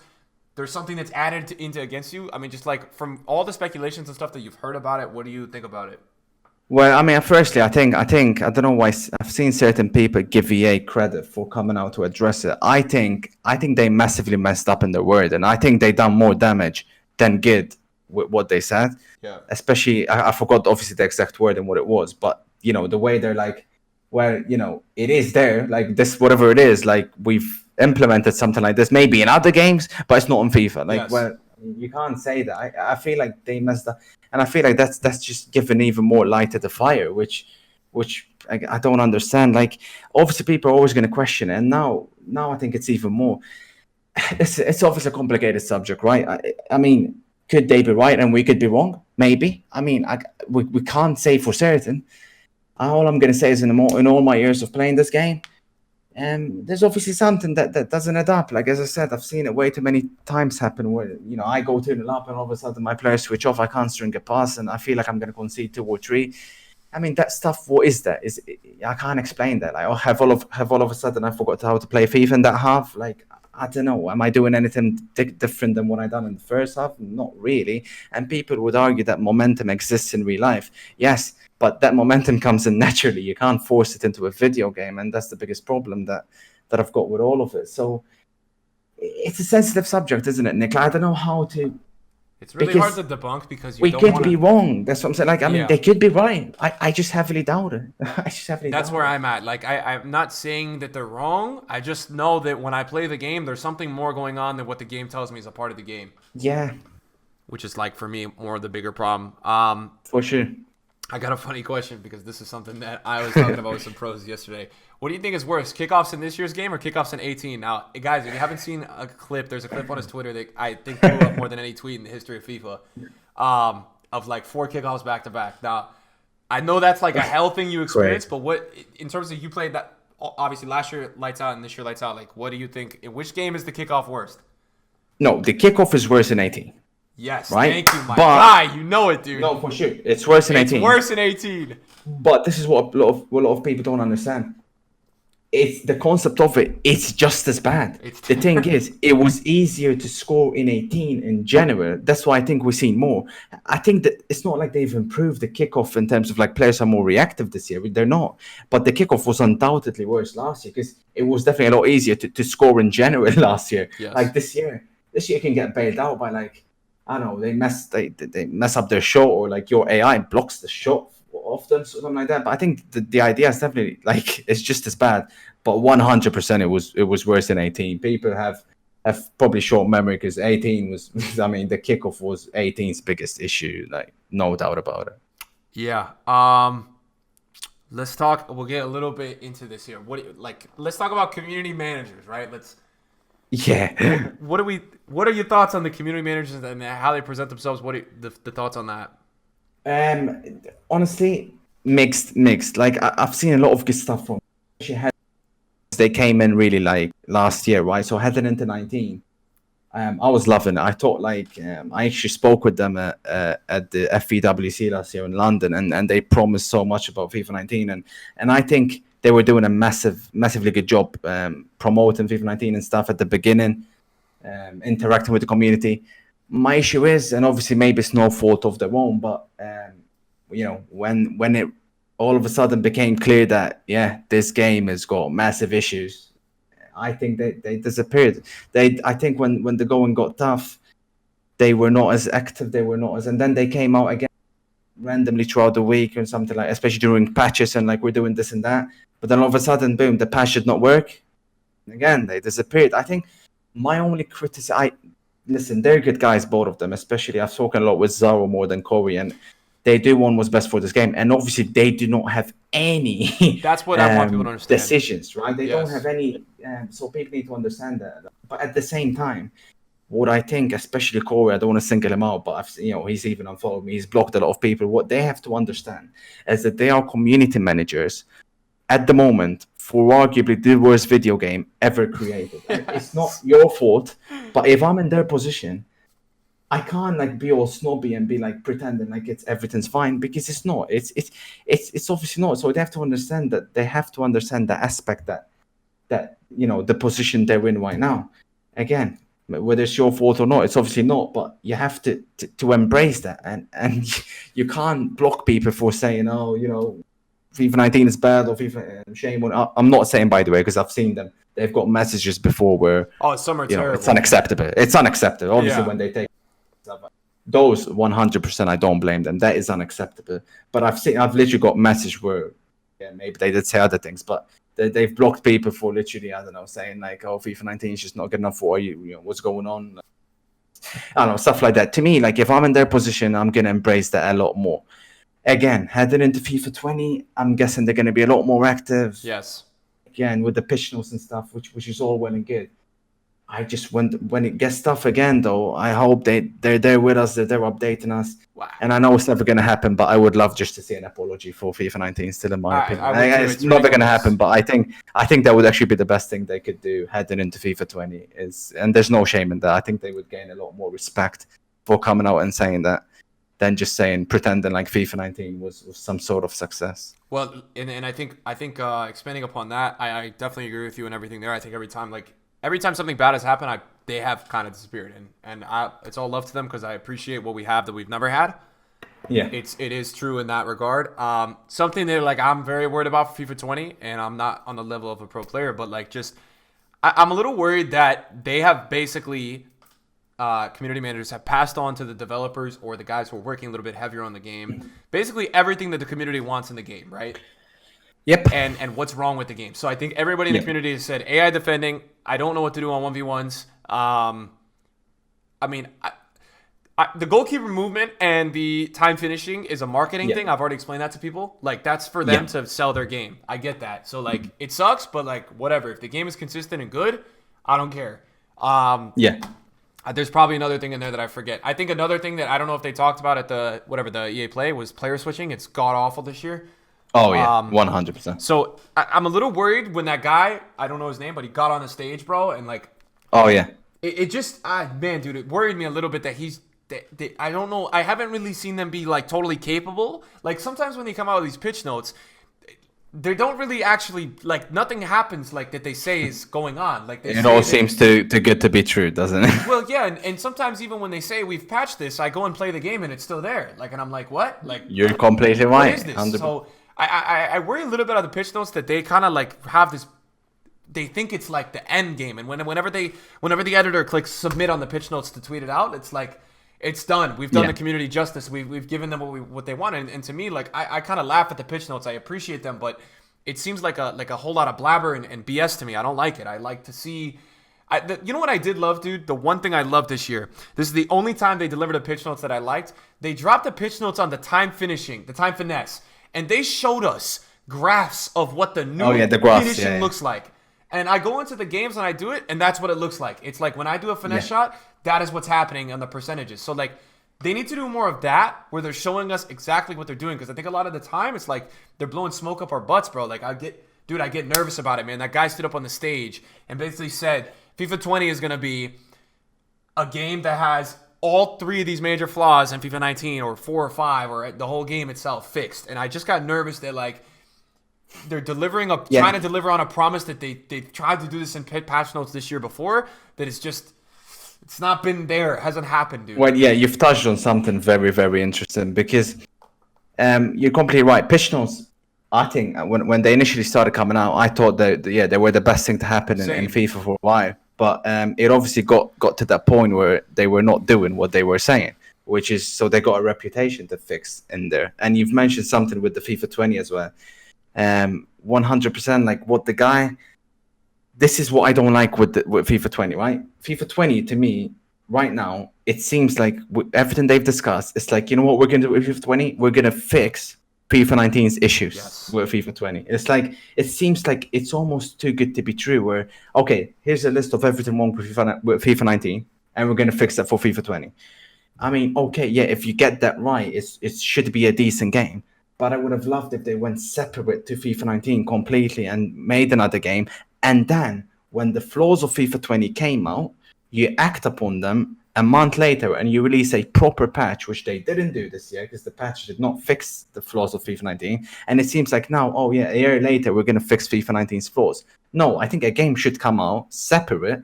there's something that's added into against you. I mean, just like from all the speculations and stuff that you've heard about it, what do you think about it? Well, I mean, firstly, I think I don't know why I've seen certain people give EA credit for coming out to address it. I think they massively messed up in their word, and I think they done more damage than good with what they said. Yeah. Especially, I forgot obviously the exact word and what it was, but the way they're like, well, it is there, like this, whatever it is, like we've implemented something like this, maybe in other games, but it's not in FIFA. Like, Yes. well, you can't say that. I feel like they messed up, and I feel like that's just giving even more light to the fire, which I don't understand. Like, obviously, people are always going to question it, and now I think it's even more. It's obviously a complicated subject, right? I mean, could they be right and we could be wrong? Maybe. I mean, we can't say for certain. All I'm going to say is in all my years of playing this game, there's obviously something that doesn't add up. Like, as I said, I've seen it way too many times happen where, I go to the lap and all of a sudden my players switch off. I can't string a pass and I feel like I'm going to concede 2 or 3. I mean, that stuff, what is that? I can't explain that. Like, have all of a sudden I forgot how to play FIFA in that half? Like, I don't know. Am I doing anything different than what I done in the first half? Not really. And people would argue that momentum exists in real life. Yes, but that momentum comes in naturally. You can't force it into a video game, and that's the biggest problem that I've got with all of it. So it's a sensitive subject, isn't it, Nick? I don't know how to. It's really hard to debunk because we could be wrong. That's what I'm saying. Like, I mean, they could be right. I just heavily doubt it. That's where I'm at. Like, I'm not saying that they're wrong. I just know that when I play the game, there's something more going on than what the game tells me is a part of the game. Yeah. Which is, like, for me, more of the bigger problem. For sure. I got a funny question because this is something that I was talking about with some pros yesterday. What do you think is worse, kickoffs in this year's game or kickoffs in 18? Now, guys, if you haven't seen a clip, there's a clip on his Twitter that I think blew up more than any tweet in the history of FIFA, of like 4 kickoffs back to back. Now, I know that's like a hell thing you experience, but what, in terms of you played that, obviously last year lights out and this year lights out, like what do you think, in which game is the kickoff worst? No, the kickoff is worse in 18. Yes, right? Thank you, my guy. You know it, dude. No, for sure. It's worse in 18. It's worse in 18. But this is what a lot of people don't understand. It's the concept of it. It's just as bad. The thing is, it was easier to score in 18 in general. That's why I think we're seeing more. I think that it's not like they've improved the kickoff in terms of like players are more reactive this year. They're not. But the kickoff was undoubtedly worse last year because it was definitely a lot easier to score in general last year. Yes. Like this year can get bailed out by like, I don't know, they mess up their shot or like your AI blocks the shot often, something like that. But I think the idea is definitely like it's just as bad, but 100% it was worse than 18. People have probably short memory because 18 was, I mean, the kickoff was 18's biggest issue, like no doubt about it. Yeah. Let's talk. We'll get a little bit into this here. Let's talk about community managers, right? Yeah. What are your thoughts on the community managers and how they present themselves? What are the thoughts on that? Honestly, mixed. Like I've seen a lot of good stuff from. They came in really like last year, right? So heading into 19, I was loving it. I thought like I actually spoke with them at the FEWC last year in London, and they promised so much about FIFA 19, and I think they were doing a massively good job promoting FIFA 19 and stuff at the beginning, interacting with the community. My issue is, and obviously maybe it's no fault of their own, but when it all of a sudden became clear that this game has got massive issues, I think they disappeared. I think when the going got tough, they were not as active. And then they came out again randomly throughout the week or something like, especially during patches and like we're doing this and that. But then all of a sudden, boom, the patch did not work. Again, they disappeared. I think my only criticism, listen, they're good guys, both of them. Especially I've spoken a lot with Zaro more than Corey, and they do want what's best for this game. And obviously, they do not have any. That's what I want people to understand. Decisions, right? They don't have any. So people need to understand that. But at the same time, what I think, especially Corey, I don't want to single him out, but he's even unfollowed me. He's blocked a lot of people. What they have to understand is that they are community managers at the moment for arguably the worst video game ever created. It's not your fault, but if I'm in their position, I can't like be all snobby and be like pretending like everything's fine, because it's not. It's obviously not. So they have to understand that. They have to understand the aspect that the position they're in right now. Again, whether it's your fault or not, it's obviously not. But you have to embrace that, and you can't block people for saying, FIFA 19 is bad or FIFA shame on. I'm not saying, by the way, because I've seen them. They've got messages before where some are terrible. It's unacceptable. It's unacceptable. Obviously, when they take those 100%, I don't blame them. That is unacceptable. But I've literally got message where maybe they did say other things, but they've blocked people for literally, I don't know, saying like, oh, FIFA 19 is just not good enough for you. You know, what's going on? I don't know, stuff like that. To me, like if I'm in their position, I'm gonna embrace that a lot more. Again, heading into FIFA 20, I'm guessing they're gonna be a lot more active. Yes. Again, with the pitch notes and stuff, which is all well and good. I just when it gets tough again, though, I hope they're there with us, they're there updating us. Wow. And I know it's never going to happen, but I would love just to see an apology for FIFA 19 still, in my opinion. It's never going to happen, but I think that would actually be the best thing they could do heading into FIFA 20. And there's no shame in that. I think they would gain a lot more respect for coming out and saying that than just pretending like FIFA 19 was some sort of success. Well, and I think expanding upon that, I definitely agree with you and everything there. I think every time something bad has happened, they have kind of disappeared, and it's all love to them because I appreciate what we have that we've never had. Yeah, it is true in that regard. Something that like I'm very worried about for FIFA 20, and I'm not on the level of a pro player, but like I'm a little worried that they have basically community managers have passed on to the developers or the guys who are working a little bit heavier on the game, basically everything that the community wants in the game, right? Yep. And what's wrong with the game. So I think everybody in the community has said, AI defending, I don't know what to do on 1v1s. I mean, the goalkeeper movement and the time finishing is a marketing thing. I've already explained that to people. Like, that's for them to sell their game. I get that. So, like, it sucks, but, like, whatever. If the game is consistent and good, I don't care. There's probably another thing in there that I forget. I think another thing that I don't know if they talked about at the EA Play was player switching. It's god-awful this year. Oh, yeah, 100%. So I'm a little worried when that guy, I don't know his name, but he got on the stage, bro, and like... Oh, yeah. It just, man, dude, it worried me a little bit that I don't know, I haven't really seen them be like totally capable. Like sometimes when they come out with these pitch notes, they don't really actually, like nothing happens like that they say is going on. Like it all seems too good to be true, doesn't it? Well, yeah, and sometimes even when they say we've patched this, I go and play the game and it's still there. Like, and I'm like, what? Like, you're completely right. What is this? 100%. So I worry a little bit of the pitch notes that they kind of like have this. They think it's like the end game, and whenever the editor clicks submit on the pitch notes to tweet it out, it's like it's done. We've done the community justice. We've given them what they want, and to me, like I kind of laugh at the pitch notes. I appreciate them, but it seems like a whole lot of blabber and BS to me. I don't like it. I like to see. You know what I did love, dude? The one thing I loved this year. This is the only time they delivered the pitch notes that I liked. They dropped the pitch notes on the time finishing, the time finesse. And they showed us graphs of what the new finishing looks like. And I go into the games and I do it, and that's what it looks like. It's like when I do a finesse shot, that is what's happening on the percentages. So, like, they need to do more of that where they're showing us exactly what they're doing. Because I think a lot of the time it's like they're blowing smoke up our butts, bro. Like, I get nervous about it, man. That guy stood up on the stage and basically said, FIFA 20 is going to be a game that has all three of these major flaws in FIFA 19 or 4 or 5 or the whole game itself fixed. And I just got nervous that like they're trying to deliver on a promise that they tried to do this in patch notes this year before, that it's not been there. It hasn't happened, dude. Well, yeah, you've touched on something very, very interesting because you're completely right. Pitch notes, I think when they initially started coming out, I thought that they were the best thing to happen in FIFA for a while. But it obviously got to that point where they were not doing what they were saying, which is so they got a reputation to fix in there. And you've mentioned something with the FIFA 20 as well. 100% like what the guy. This is what I don't like with FIFA 20, right? FIFA 20 to me right now, it seems like everything they've discussed, it's like, you know what we're going to do with FIFA 20? We're going to fix FIFA 19's issues with FIFA 20. It's like, it seems like it's almost too good to be true where, okay, here's a list of everything wrong with FIFA 19 and we're going to fix that for FIFA 20. I mean, okay, yeah, if you get that right, it should be a decent game. But I would have loved if they went separate to FIFA 19 completely and made another game. And then when the flaws of FIFA 20 came out, you act upon them a month later and you release a proper patch, which they didn't do this year because the patch did not fix the flaws of FIFA 19. And it seems like now, oh yeah, a year later, we're going to fix FIFA 19's flaws. No, I think a game should come out separate,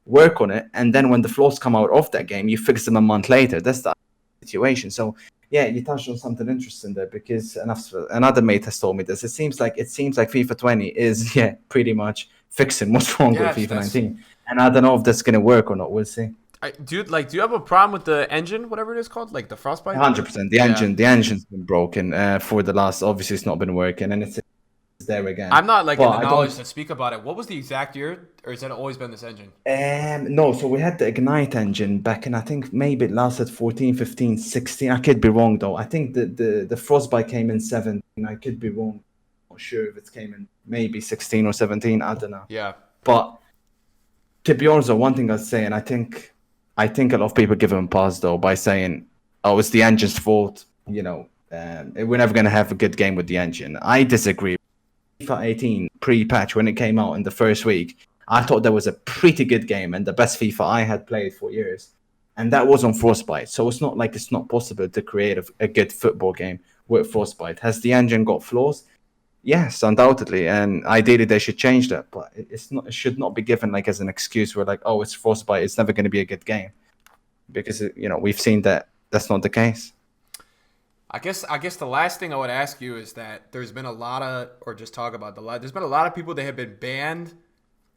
work on it, and then when the flaws come out of that game, you fix them a month later. That's the situation. So yeah, you touched on something interesting there because another mate has told me this. It seems like FIFA 20 is pretty much fixing what's wrong with FIFA 19. And I don't know if that's going to work or not. We'll see. Do you have a problem with the engine, whatever it is called, like the Frostbite? 100%. The engine's been broken for the last. Obviously, it's not been working, and it's there again. I'm not like But in the I knowledge don't. to speak about it. What was the exact year, or has that always been this engine? No, so we had the Ignite engine back in, I think maybe it lasted 14, 15, 16. I could be wrong though. I think the Frostbite came in 17. I could be wrong. Not sure if it came in maybe 16 or 17. I don't know. Yeah. But to be honest, one thing I'd say, and I think a lot of people give him a pass though by saying, "Oh, it's the engine's fault." We're never going to have a good game with the engine. I disagree. FIFA 18 pre-patch when it came out in the first week, I thought that was a pretty good game and the best FIFA I had played for years, and that was on Frostbite. So it's not like it's not possible to create a good football game with Frostbite. Has the engine got flaws? Yes, undoubtedly, and ideally they should change that. But it's not. It should not be given like as an excuse. Where like, oh, it's Frostbite. It's never going to be a good game, because we've seen that that's not the case. I guess the last thing I would ask you is that there's been a lot of, or just talk about there's been a lot of people that have been banned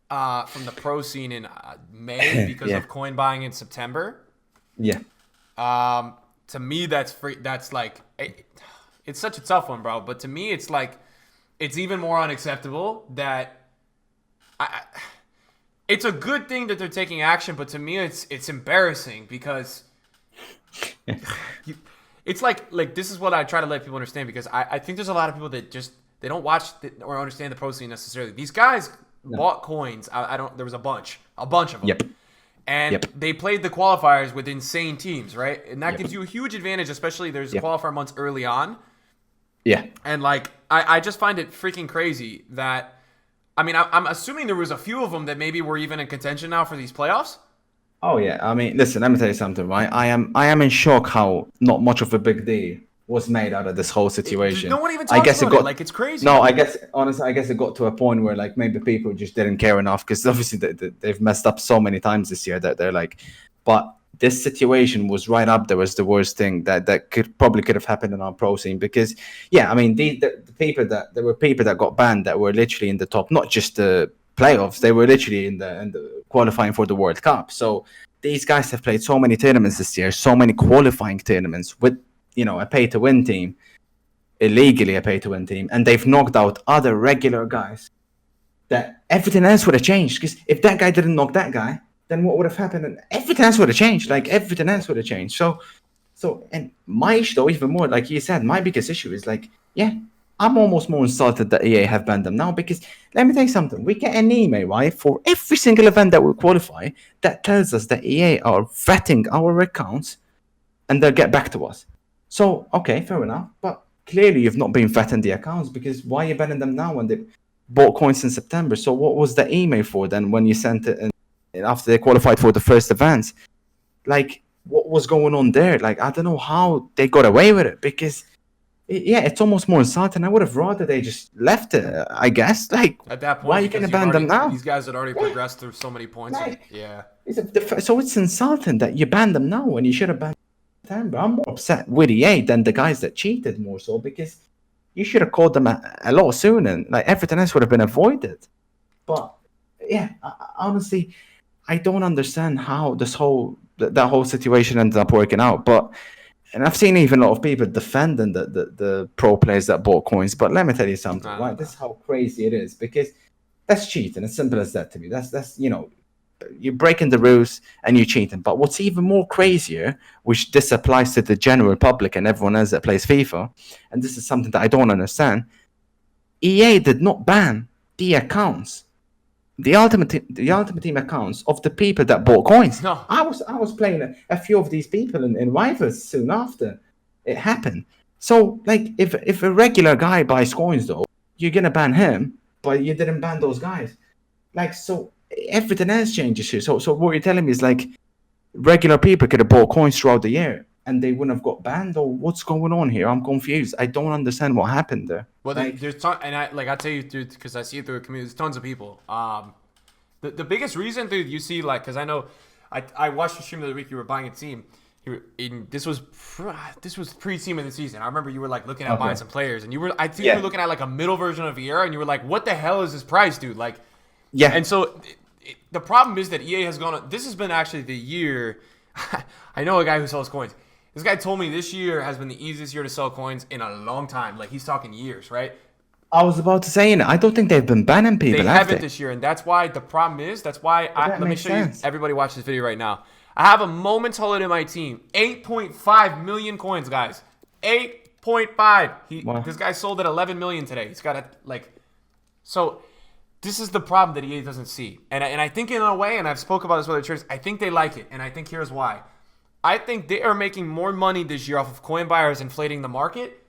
from the pro scene in May because Yeah. of coin buying in September. Yeah. To me, that's free. That's like it's such a tough one, bro. But to me, it's like it's even more unacceptable that it's a good thing that they're taking action, but to me, it's embarrassing because it's like this is what I try to let people understand, because I think there's a lot of people that just they don't watch or understand the pro scene necessarily. These guys bought coins. I don't. There was a bunch of them. Yep. And they played the qualifiers with insane teams, right? And that gives you a huge advantage, especially there's qualifier months early on. Yeah. And like, I just find it freaking crazy that, I mean, I'm assuming there was a few of them that maybe were even in contention now for these playoffs. Oh yeah. I mean, listen. Let me tell you something, right? I am in shock how not much of a big deal was made out of this whole situation. No one even talks about it. Like, it's crazy. No, honestly, I guess it got to a point where like maybe people just didn't care enough, because obviously they've messed up so many times this year that they're like, but this situation was right up there as the worst thing that could have happened in our pro scene, because I mean the people there were people that got banned that were literally in the top, not just the playoffs, they were literally in the qualifying for the World Cup. So these guys have played so many tournaments this year, so many qualifying tournaments with a pay-to-win team, illegally a pay-to-win team, and they've knocked out other regular guys. That everything else would have changed, because if that guy didn't knock that guy, then what would have happened? And everything else would have changed. Like everything else would have changed. So, and my issue, though, even more, like you said, my biggest issue is like, I'm almost more insulted that EA have banned them now, because let me tell you something. We get an email, right, for every single event that we qualify that tells us that EA are vetting our accounts and they'll get back to us. So, okay, fair enough. But clearly you've not been vetting the accounts, because why are you banning them now when they bought coins in September? So what was the email for then when you sent it in after they qualified for the first events? Like, what was going on there? Like, I don't know how they got away with it, because, it's almost more insulting. I would have rather they just left it, I guess. Like, At that point, why are you going to ban them now? These guys had already progressed through so many points. So it's insulting that you ban them now when you should have banned them. But I'm more upset with EA than the guys that cheated, more so, because you should have called them a lot sooner, and like everything else would have been avoided. But honestly, I don't understand how that whole situation ended up working out. And I've seen even a lot of people defending the pro players that bought coins. But let me tell you something, right? This is how crazy it is, because that's cheating. As simple as that to me. That's you're breaking the rules and you're cheating. But what's even more crazier, which this applies to the general public and everyone else that plays FIFA, and this is something that I don't understand, EA did not ban the accounts, the Ultimate Team accounts of the people that bought coins. No. I was playing a few of these people in Rivals soon after it happened. So, like, if a regular guy buys coins, though, you're gonna ban him, but you didn't ban those guys. Like, so everything else changes here. So what you're telling me is like regular people could have bought coins throughout the year and they wouldn't have got banned, or what's going on here? I'm confused. I don't understand what happened there. Well, there's and I tell you, dude, because I see it through a community. There's tons of people. The biggest reason, dude, you see, like, because I know I watched the stream the other week. You were buying a team. This was pre-team of the season. I remember you were like looking at buying some players, and you were you were looking at like a middle version of Vieira, and you were like, "What the hell is this price, dude?" Like, yeah. And so the problem is that EA has gone. This has been actually the year. I know a guy who sells coins. This guy told me this year has been the easiest year to sell coins in a long time. Like, he's talking years, right? I was about to say, I don't think they've been banning people. They have haven't they? this year, and that's why the problem is. That's why That let me makes show sense. you. Everybody watch this video right now. I have a moment's hold in my team. 8.5 million coins, guys. 8.5. Wow. This guy sold at 11 million today. He's got so. This is the problem that EA doesn't see, and I think in a way, and I've spoke about this with other traders, I think they like it, and I think here's why. I think they are making more money this year off of coin buyers inflating the market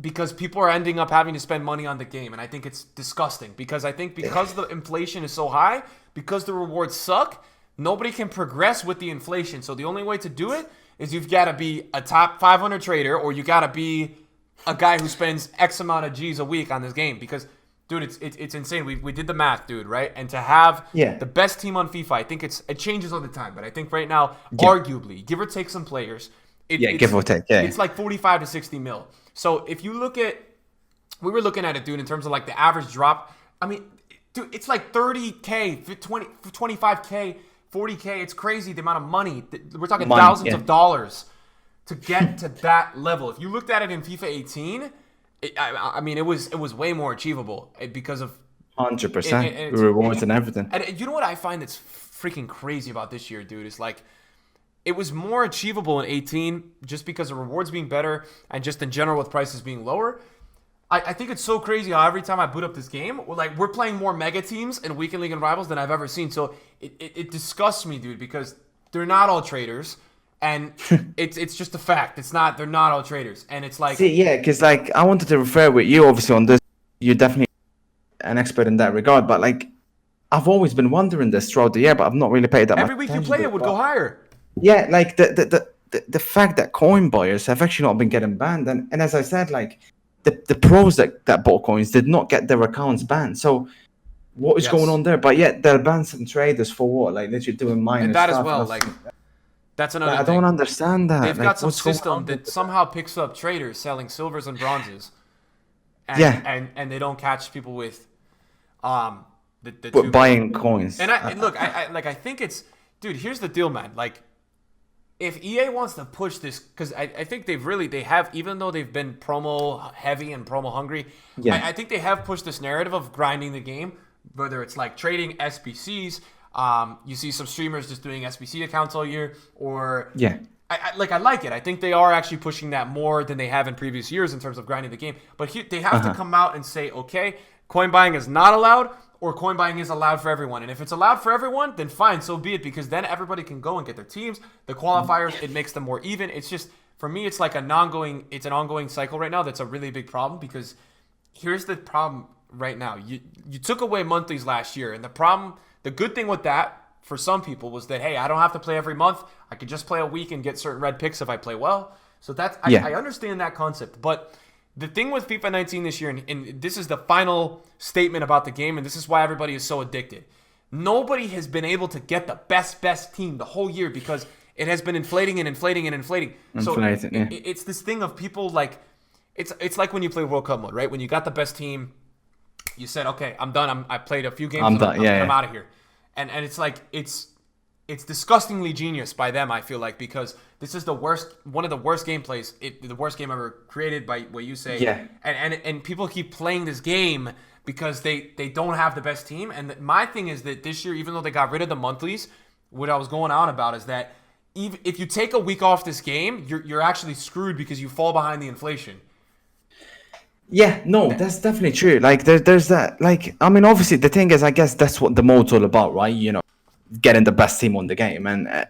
because people are ending up having to spend money on the game, and I think it's disgusting because I think because the inflation is so high, because the rewards suck, nobody can progress with the inflation. So the only way to do it is you've got to be a top 500 trader, or you got to be a guy who spends X amount of G's a week on this game because. Dude, it's insane. We did the math, dude, right? And to have the best team on FIFA, I think it changes all the time. But I think right now, arguably, give or take some players, give or take, it's like 45 to 60 mil. So if you look at, we were looking at it, dude, in terms of like the average drop. I mean, dude, it's like 30K, 25K, 40K. It's crazy the amount of money. We're talking thousands of dollars to get to that level. If you looked at it in FIFA 18. I mean, it was way more achievable because of 100% rewards and everything. And you know what I find that's freaking crazy about this year, dude? Is like it was more achievable in 18 just because of rewards being better and just in general with prices being lower. I think it's so crazy how every time I boot up this game, we're playing more mega teams and weekend league and rivals than I've ever seen. So it disgusts me, dude, because they're not all traders. And it's just a fact. They're not all traders. And it's like... See, yeah, because like I wanted to refer with you obviously on this. You're definitely an expert in that regard. But like I've always been wondering this throughout the year, but I've not really paid that much attention. Every week you play it would go higher. Yeah, like the fact that coin buyers have actually not been getting banned. And as I said, like the pros that bought coins did not get their accounts banned. So what is going on there? But yet they're banning some traders for what? Like literally doing minor and that stuff. As well, like... That's another thing. I don't understand that. They've got some system that somehow picks up traders selling silvers and bronzes. And, and they don't catch people with buying coins. And I think it's... Dude, here's the deal, man. Like, if EA wants to push this... Because I think they have... Even though they've been promo heavy and promo hungry, I think they have pushed this narrative of grinding the game. Whether it's like trading SBCs... you see some streamers just doing SBC accounts all year, or I like it. I think they are actually pushing that more than they have in previous years in terms of grinding the game. But they have to come out and say, okay, coin buying is not allowed, or coin buying is allowed for everyone. And if it's allowed for everyone, then fine, so be it, because then everybody can go and get their teams. The qualifiers, it makes them more even. It's just, for me, it's like an ongoing cycle right now. That's a really big problem, because here's the problem right now. You took away monthlies last year, and the good thing with that, for some people, was that, hey, I don't have to play every month. I could just play a week and get certain red picks if I play well. So I understand that concept. But the thing with FIFA 19 this year, and this is the final statement about the game, and this is why everybody is so addicted. Nobody has been able to get the best team the whole year because it has been inflating and inflating and inflating. It's this thing of people like, it's like when you play World Cup mode, right? When you got the best team, you said, okay, I'm done. I played a few games. I'm out of here. And it's like, it's disgustingly genius by them, I feel like, because this is one of the worst gameplays, the worst game ever created by what you say. Yeah. And people keep playing this game because they don't have the best team. And my thing is that this year, even though they got rid of the monthlies, what I was going on about is that if you take a week off this game, you're actually screwed because you fall behind the inflation. Yeah, no, that's definitely true. Like, there's that. Like, I mean, obviously, the thing is, I guess that's what the mode's all about, right? You know, getting the best team on the game, and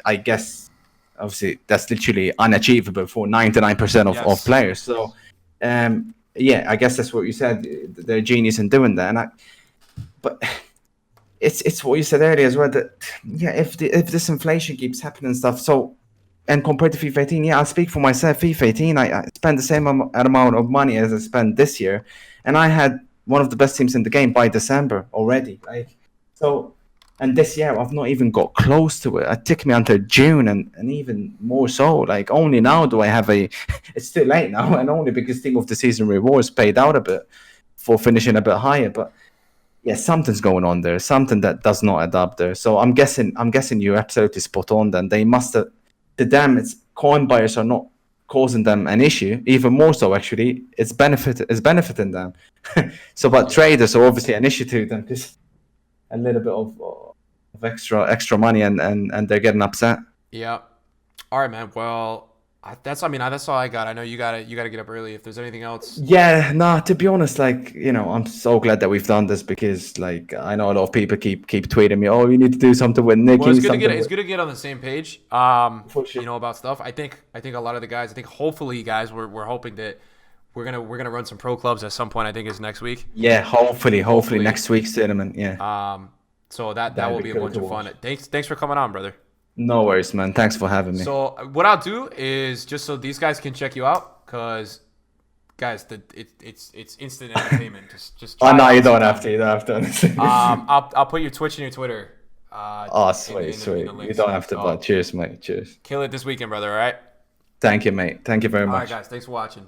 I guess, obviously, that's literally unachievable for 99% of players. So, I guess that's what you said. They're genius in doing that, but it's what you said earlier as well. That if this inflation keeps happening and stuff, so. And compared to FIFA 18, I'll speak for myself. FIFA 18, I spent the same amount of money as I spent this year, and I had one of the best teams in the game by December already. And this year I've not even got close to it. It took me until June, and even more so. Like, only now do I have it's too late now, and only because Team of the Season rewards paid out a bit for finishing a bit higher. But yeah, something's going on there. Something that does not add up there. So I'm guessing you're absolutely spot on. Then they must have. To them, it's coin buyers are not causing them an issue, even more so actually, it's benefiting them. So, but traders are obviously an issue to them because a little bit of extra money and they're getting upset. Yeah. All right, man. Well, that's all I got. I know you gotta get up early. If there's anything else. Yeah, no, to be honest, like, I'm so glad that we've done this because, like, I know a lot of people keep tweeting me, oh, you need to do something with Nick. Well, it's good to get on the same page. For sure. About stuff. I think a lot of the guys. I think hopefully, guys, we're hoping that we're gonna run some pro clubs at some point. I think is next week. Yeah, hopefully next week's tournament. Yeah. So that will be a bunch of fun. Thanks for coming on, brother. No worries, man. Thanks for having me. So what I'll do is just so these guys can check you out, because guys, it's instant entertainment. Just oh no, you don't have to. You don't have to. I'll put your Twitch and your Twitter. Sweet. You don't have to, but cheers, mate. Cheers. Kill it this weekend, brother. All right. Thank you, mate. Thank you very much. All right, guys. Thanks for watching.